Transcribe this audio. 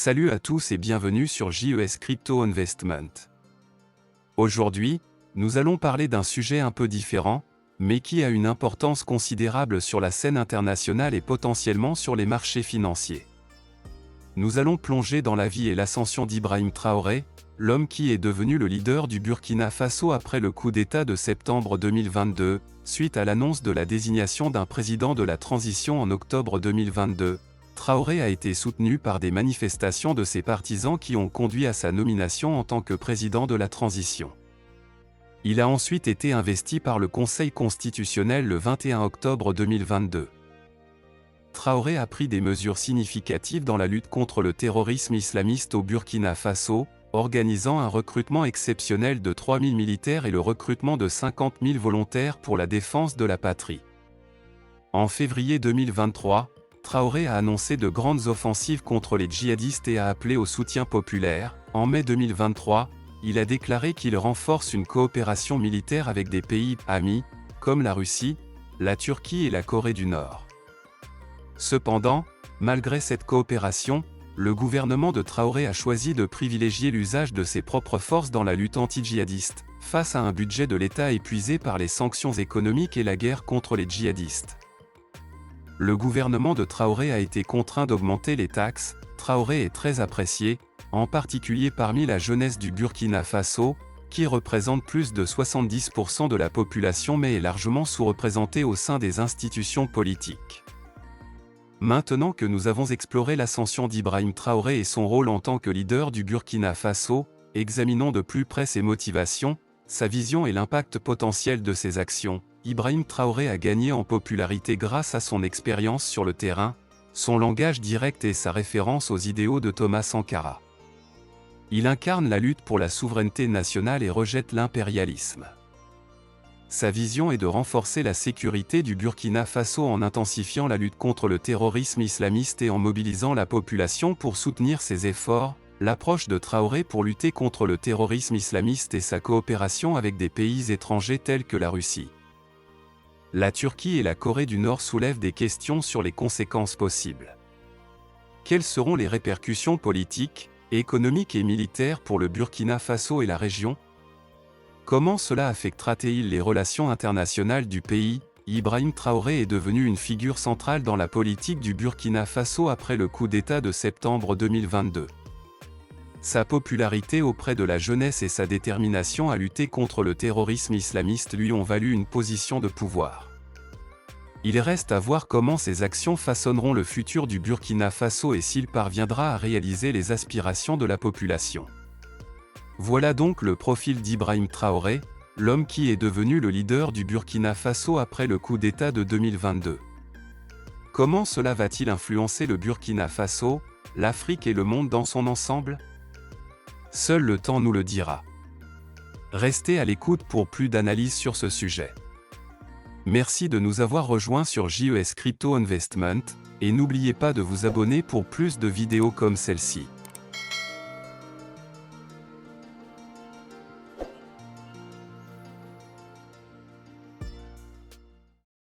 Salut à tous et bienvenue sur JES Crypto Investment. Aujourd'hui, nous allons parler d'un sujet un peu différent, mais qui a une importance considérable sur la scène internationale et potentiellement sur les marchés financiers. Nous allons plonger dans la vie et l'ascension d'Ibrahim Traoré, l'homme qui est devenu le leader du Burkina Faso après le coup d'État de septembre 2022, suite à l'annonce de la désignation d'un président de la transition en octobre 2022. Traoré a été soutenu par des manifestations de ses partisans qui ont conduit à sa nomination en tant que président de la transition. Il a ensuite été investi par le Conseil constitutionnel le 21 octobre 2022. Traoré a pris des mesures significatives dans la lutte contre le terrorisme islamiste au Burkina Faso, organisant un recrutement exceptionnel de 3000 militaires et le recrutement de 50 000 volontaires pour la défense de la patrie. En février 2023, Traoré a annoncé de grandes offensives contre les djihadistes et a appelé au soutien populaire. En mai 2023, il a déclaré qu'il renforce une coopération militaire avec des pays amis, comme la Russie, la Turquie et la Corée du Nord. Cependant, malgré cette coopération, le gouvernement de Traoré a choisi de privilégier l'usage de ses propres forces dans la lutte anti-djihadiste, face à un budget de l'État épuisé par les sanctions économiques et la guerre contre les djihadistes. Le gouvernement de Traoré a été contraint d'augmenter les taxes. Traoré est très apprécié, en particulier parmi la jeunesse du Burkina Faso, qui représente plus de 70% de la population mais est largement sous-représentée au sein des institutions politiques. Maintenant que nous avons exploré l'ascension d'Ibrahim Traoré et son rôle en tant que leader du Burkina Faso, examinons de plus près ses motivations, sa vision et l'impact potentiel de ses actions. Ibrahim Traoré a gagné en popularité grâce à son expérience sur le terrain, son langage direct et sa référence aux idéaux de Thomas Sankara. Il incarne la lutte pour la souveraineté nationale et rejette l'impérialisme. Sa vision est de renforcer la sécurité du Burkina Faso en intensifiant la lutte contre le terrorisme islamiste et en mobilisant la population pour soutenir ses efforts. L'approche de Traoré pour lutter contre le terrorisme islamiste et sa coopération avec des pays étrangers tels que la Russie, la Turquie et la Corée du Nord soulèvent des questions sur les conséquences possibles. Quelles seront les répercussions politiques, économiques et militaires pour le Burkina Faso et la région? Comment cela affectera-t-il les relations internationales du pays? Ibrahim Traoré est devenu une figure centrale dans la politique du Burkina Faso après le coup d'État de septembre 2022. Sa popularité auprès de la jeunesse et sa détermination à lutter contre le terrorisme islamiste lui ont valu une position de pouvoir. Il reste à voir comment ses actions façonneront le futur du Burkina Faso et s'il parviendra à réaliser les aspirations de la population. Voilà donc le profil d'Ibrahim Traoré, l'homme qui est devenu le leader du Burkina Faso après le coup d'État de 2022. Comment cela va-t-il influencer le Burkina Faso, l'Afrique et le monde dans son ensemble? Seul le temps nous le dira. Restez à l'écoute pour plus d'analyses sur ce sujet. Merci de nous avoir rejoints sur JES Crypto Investment, et n'oubliez pas de vous abonner pour plus de vidéos comme celle-ci.